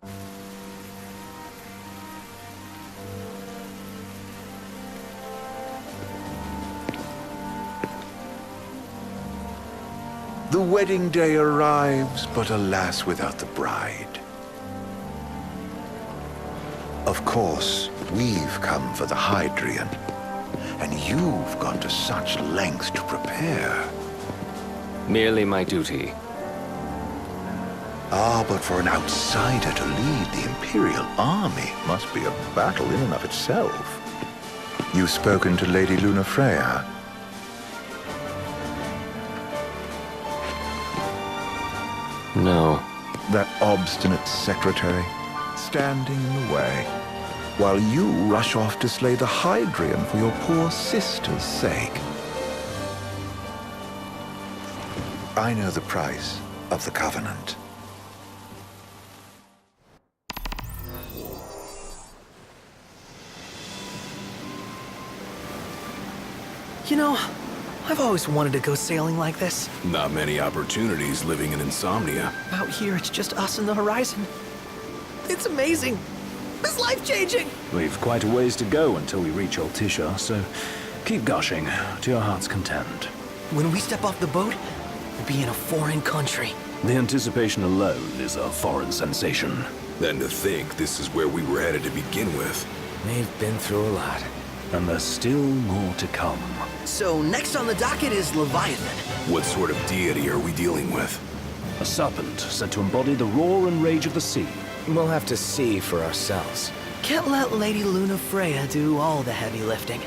The wedding day arrives, but alas, without the bride. Of course, we've come for the Hydrian, and you've gone to such lengths to prepare. Merely my duty. Ah, but for an outsider to lead the Imperial army must be a battle in and of itself. You've spoken to Lady Lunafreya? No. That obstinate secretary, standing in the way, while you rush off to slay the Hydrian for your poor sister's sake. I know the price of the Covenant. You know, I've always wanted to go sailing like this. Not many opportunities living in Insomnia. Out here, it's just us and the horizon. It's amazing. It's life-changing. We've quite a ways to go until we reach Altissia, so keep gushing to your heart's content. When we step off the boat, we'll be in a foreign country. The anticipation alone is a foreign sensation. Then to think this is where we were headed to begin with. We've been through a lot. And there's still more to come. So next on the docket is Leviathan. What sort of deity are we dealing with? A serpent said to embody the roar and rage of the sea. We'll have to see for ourselves. Can't let Lady Lunafreya do all the heavy lifting.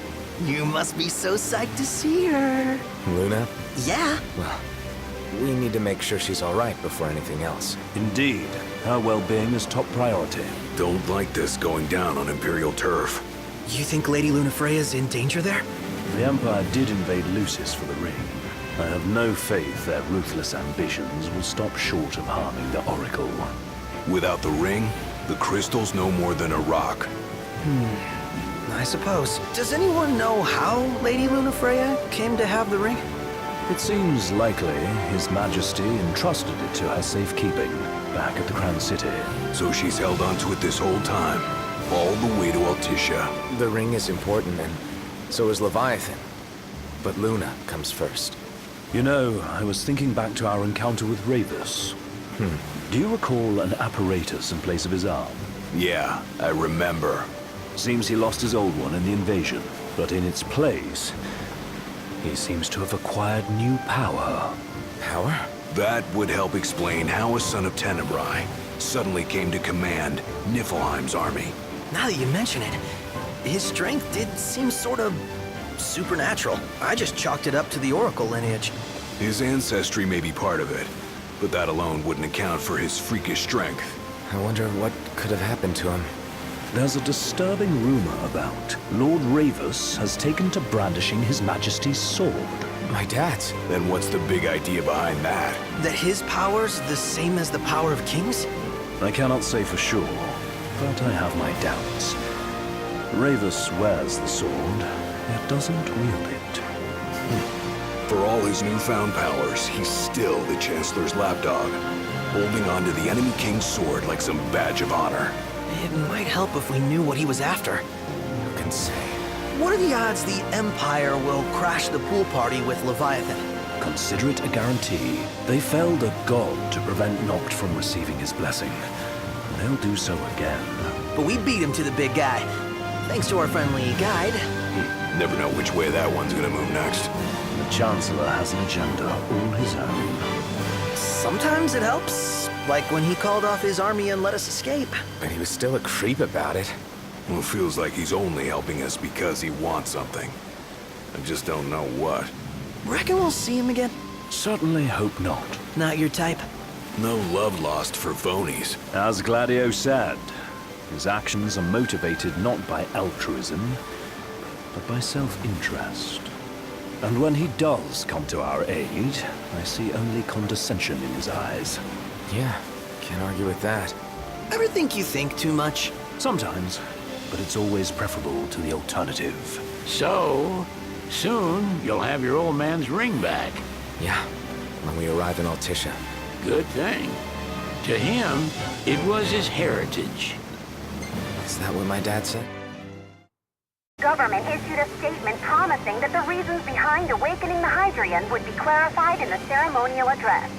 You must be so psyched to see her. Luna? Yeah. Well, we need to make sure she's all right before anything else. Indeed, her well-being is top priority. Don't like this going down on Imperial turf. You think Lady Lunafreya's in danger there? The Empire did invade Lucis for the ring. I have no faith their ruthless ambitions will stop short of harming the Oracle. Without the ring, the crystal's no more than a rock. I suppose. Does anyone know how Lady Lunafreya came to have the ring? It seems likely His Majesty entrusted it to her safekeeping back at the Crown City. So she's held onto it this whole time, all the way to Altissia. The ring is important, and so is Leviathan. But Luna comes first. You know, I was thinking back to our encounter with Ravus. Do you recall an apparatus in place of his arm? Yeah, I remember. Seems he lost his old one in the invasion, but in its place, he seems to have acquired new power. Power? That would help explain how a son of Tenebrae suddenly came to command Niflheim's army. Now that you mention it, his strength did seem sort of supernatural. I just chalked it up to the Oracle lineage. His ancestry may be part of it, but that alone wouldn't account for his freakish strength. I wonder what could have happened to him. There's a disturbing rumor about Lord Ravus has taken to brandishing His Majesty's sword. My dad's. Then what's the big idea behind that? That his power's the same as the power of kings? I cannot say for sure, but I have my doubts. Ravus wears the sword, yet doesn't wield it. For all his newfound powers, he's still the Chancellor's lapdog, holding on to the enemy king's sword like some badge of honor. It might help if we knew what he was after. Who can say? What are the odds the Empire will crash the pool party with Leviathan? Consider it a guarantee. They felled a god to prevent Noct from receiving his blessing. They'll do so again. But we beat him to the big guy, thanks to our friendly guide. Never know which way that one's gonna move next. The Chancellor has an agenda all his own. Sometimes it helps, like when he called off his army and let us escape. But he was still a creep about it. Well, it feels like he's only helping us because he wants something. I just don't know what. Reckon we'll see him again? Certainly hope not. Not your type? No love lost for phonies. As Gladio said, his actions are motivated not by altruism, but by self-interest. And when he does come to our aid, I see only condescension in his eyes. Yeah, can't argue with that. Ever think you think too much? Sometimes, but it's always preferable to the alternative. So, soon you'll have your old man's ring back. Yeah, when we arrive in Altissia. Good thing. To him, it was his heritage. Is that what my dad said? Government issued a statement promising that the reasons behind awakening the Hydrian would be clarified in the ceremonial address.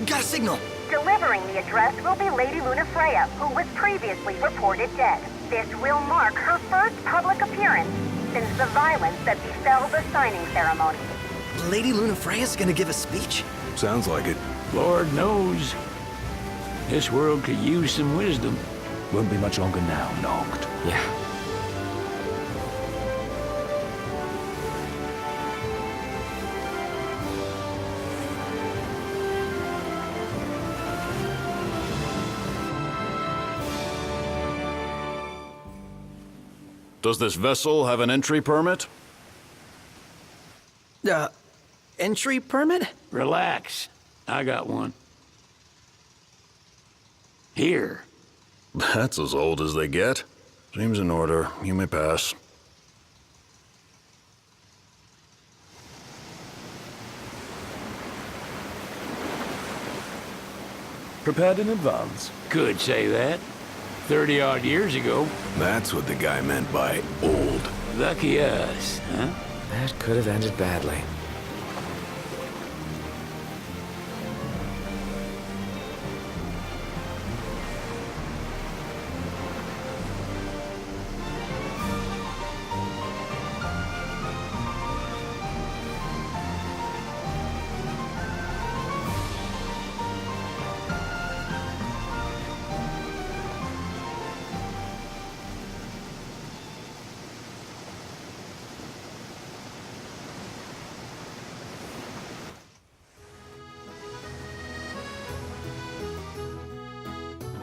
Got a signal. Delivering the address will be Lady Lunafreya, who was previously reported dead. This will mark her first public appearance since the violence that befell the signing ceremony. Lady Lunafreya's gonna give a speech? Sounds like it. Lord knows, this world could use some wisdom. Won't be much longer now, Noct. Yeah. Does this vessel have an entry permit? Entry permit? Relax. I got one. Here. That's as old as they get. Seems in order. You may pass. Prepared in advance. Could say that. 30-odd years ago. That's what the guy meant by old. Lucky us, huh? That could have ended badly.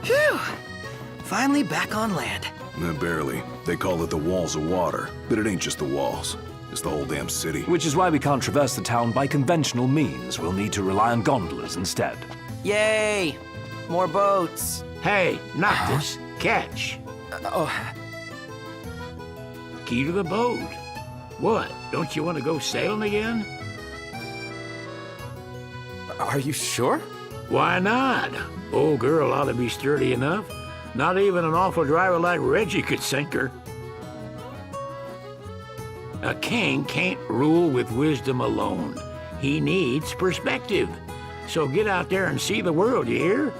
Phew! Finally back on land. Barely. They call it the Walls of Water, but it ain't just the walls. It's the whole damn city. Which is why we can't traverse the town by conventional means. We'll need to rely on gondolas instead. Yay! More boats. Hey, Noctis, catch. Key to the boat. What? Don't you want to go sailing again? Are you sure? Why not? Old girl ought to be sturdy enough. Not even an awful driver like Reggie could sink her. A king can't rule with wisdom alone. He needs perspective. So get out there and see the world, you hear?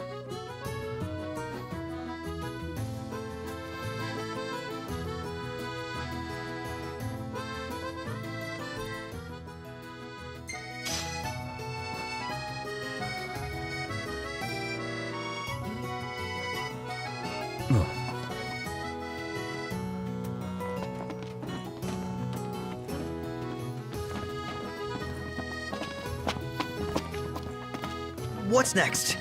What's next?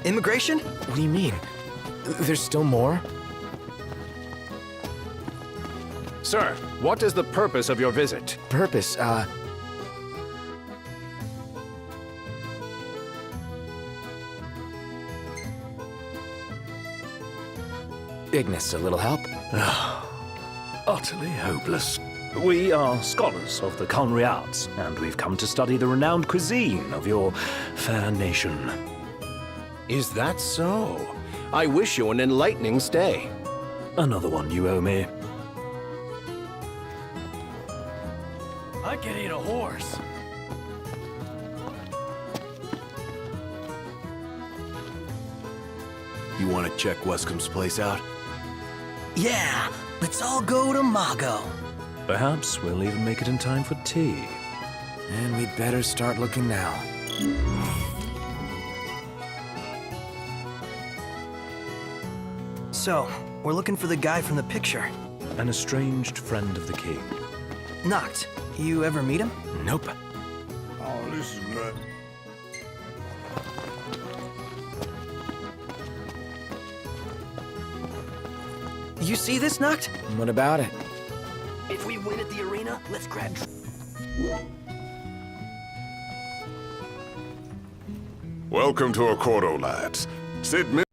Immigration? What do you mean? There's still more? Sir, what is the purpose of your visit? Purpose, Ignis, a little help? Utterly hopeless. We are scholars of the culinary arts, and we've come to study the renowned cuisine of your fair nation. Is that so? I wish you an enlightening stay. Another one you owe me. I can eat a horse. You want to check Wescom's place out? Yeah, let's all go to Mago. Perhaps we'll even make it in time for tea. And we'd better start looking now. So, we're looking for the guy from the picture. An estranged friend of the king. Noct, you ever meet him? Nope. Oh, this is good. You see this, Noct? What about it? If we win at the arena, let's grab... Welcome to Accordo, lads. Sid